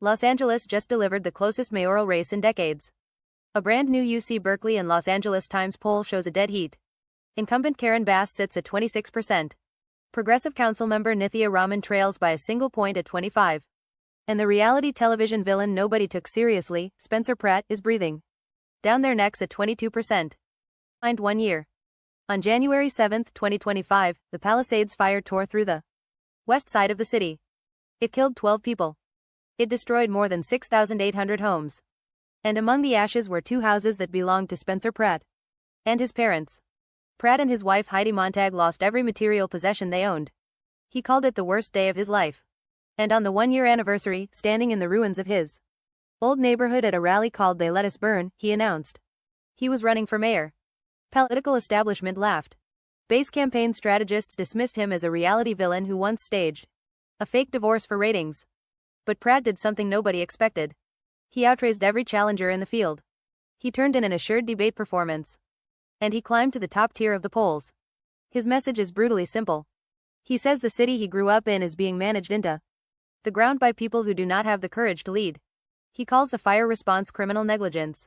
Los Angeles just delivered the closest mayoral race in decades. A brand new UC Berkeley and Los Angeles Times poll shows a dead heat. Incumbent Karen Bass sits at 26%. Progressive councilmember Nithya Raman trails by a single point at 25%. And the reality television villain nobody took seriously, Spencer Pratt, is breathing down their necks at 22%. Behind 1 year. On January 7, 2025, the Palisades fire tore through the west side of the city. It killed 12 people. It destroyed more than 6,800 homes. And among the ashes were 2 houses that belonged to Spencer Pratt and his parents. Pratt and his wife Heidi Montag lost every material possession they owned. He called it the worst day of his life. And on the 1-year anniversary, standing in the ruins of his old neighborhood at a rally called They Let Us Burn, he announced he was running for mayor. Political establishment laughed. Base campaign strategists dismissed him as a reality villain who once staged a fake divorce for ratings. But Pratt did something nobody expected. He outraised every challenger in the field. He turned in an assured debate performance. And he climbed to the top tier of the polls. His message is brutally simple. He says the city he grew up in is being managed into the ground by people who do not have the courage to lead. He calls the fire response criminal negligence.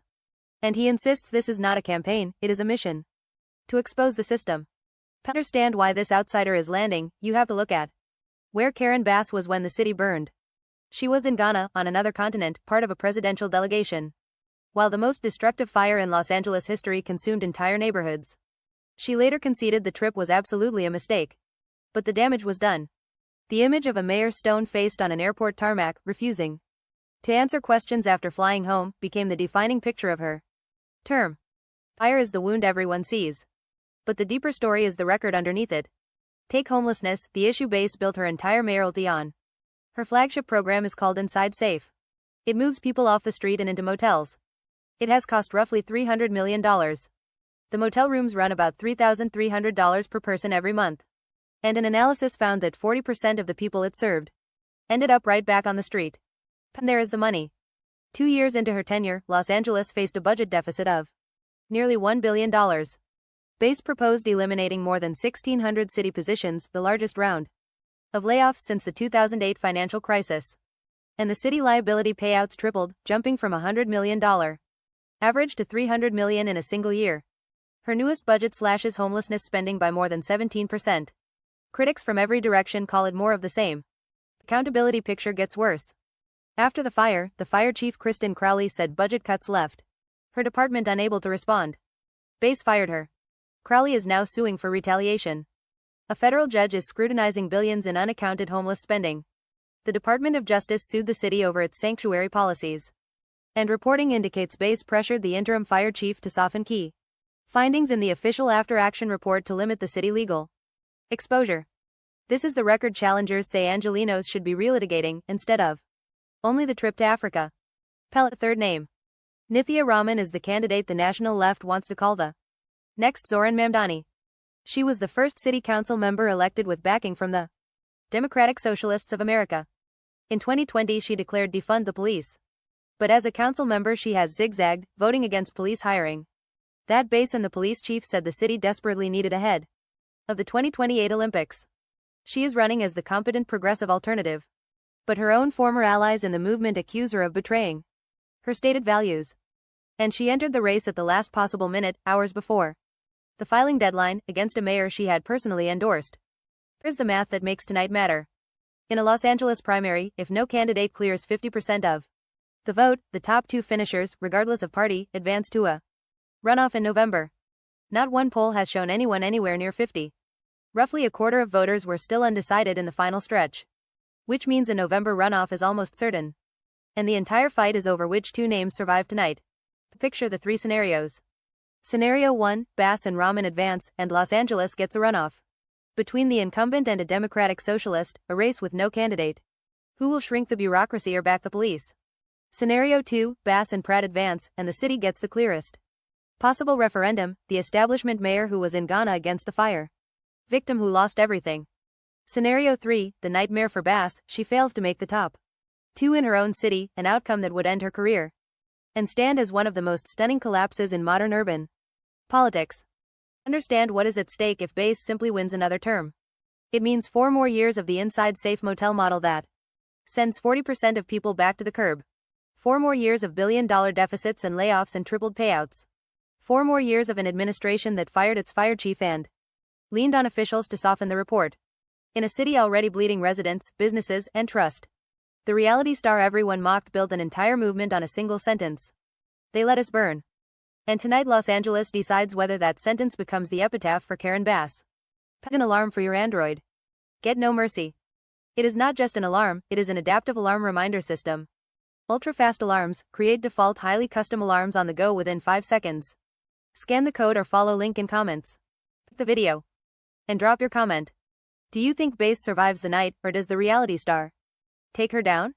And he insists this is not a campaign, it is a mission to expose the system. To understand why this outsider is landing, you have to look at where Karen Bass was when the city burned. She was in Ghana, on another continent, part of a presidential delegation. While the most destructive fire in Los Angeles history consumed entire neighborhoods. She later conceded the trip was absolutely a mistake. But the damage was done. The image of a mayor stone-faced on an airport tarmac, refusing to answer questions after flying home, became the defining picture of her term. Fire is the wound everyone sees. But the deeper story is the record underneath it. Take homelessness, the issue Bass built her entire mayoralty on. Her flagship program is called Inside Safe. It moves people off the street and into motels. It has cost roughly $300 million. The motel rooms run about $3,300 per person every month. And an analysis found that 40% of the people it served ended up right back on the street. And there is the money. 2 years into her tenure, Los Angeles faced a budget deficit of nearly $1 billion. Bass proposed eliminating more than 1,600 city positions, the largest round of layoffs since the 2008 financial crisis. And the city liability payouts tripled, jumping from $100 million average to $300 million in a single year. Her newest budget slashes homelessness spending by more than 17%. Critics from every direction call it more of the same. Accountability picture gets worse. After the fire chief Kristen Crowley said budget cuts left her department unable to respond. Bass fired her. Crowley is now suing for retaliation. A federal judge is scrutinizing billions in unaccounted homeless spending. The Department of Justice sued the city over its sanctuary policies. And reporting indicates Bass pressured the interim fire chief to soften key findings in the official after-action report to limit the city legal exposure. This is the record challengers say Angelenos should be relitigating, instead of only the trip to Africa. Third name. Nithya Raman is the candidate the national left wants to call the next Zoran Mamdani. She was the first city council member elected with backing from the Democratic Socialists of America. In 2020 she declared defund the police. But as a council member she has zigzagged, voting against police hiring. That Bass and the police chief said the city desperately needed ahead of the 2028 Olympics. She is running as the competent progressive alternative. But her own former allies in the movement accuse her of betraying her stated values. And she entered the race at the last possible minute, hours before the filing deadline, against a mayor she had personally endorsed. Here's the math that makes tonight matter. In a Los Angeles primary, if no candidate clears 50% of the vote, the top 2 finishers, regardless of party, advance to a runoff in November. Not one poll has shown anyone anywhere near 50. Roughly a quarter of voters were still undecided in the final stretch. Which means a November runoff is almost certain. And the entire fight is over which 2 names survive tonight. Picture the 3 scenarios. Scenario 1, Bass and Raman advance, and Los Angeles gets a runoff. Between the incumbent and a Democratic Socialist, a race with no candidate. Who will shrink the bureaucracy or back the police? Scenario 2, Bass and Pratt advance, and the city gets the clearest possible referendum, the establishment mayor who was in Ghana against the fire victim who lost everything. Scenario 3, the nightmare for Bass, she fails to make the top 2 in her own city, an outcome that would end her career and stand as one of the most stunning collapses in modern urban politics. Understand what is at stake if Bass simply wins another term. It means 4 more years of the inside safe motel model that Sends 40% of people back to the curb. 4 more years of billion-dollar deficits and layoffs and tripled payouts. 4 more years of an administration that fired its fire chief and leaned on officials to soften the report. In a city already bleeding residents, businesses, and trust. The reality star everyone mocked built an entire movement on a single sentence. They let us burn. And tonight Los Angeles decides whether that sentence becomes the epitaph for Karen Bass. Put an alarm for your Android. Get no mercy. It is not just an alarm, it is an adaptive alarm reminder system. Ultra-fast alarms, create default highly custom alarms on the go within 5 seconds. Scan the code or follow link in comments. Pick the video. And drop your comment. Do you think Bass survives the night, or does the reality star take her down?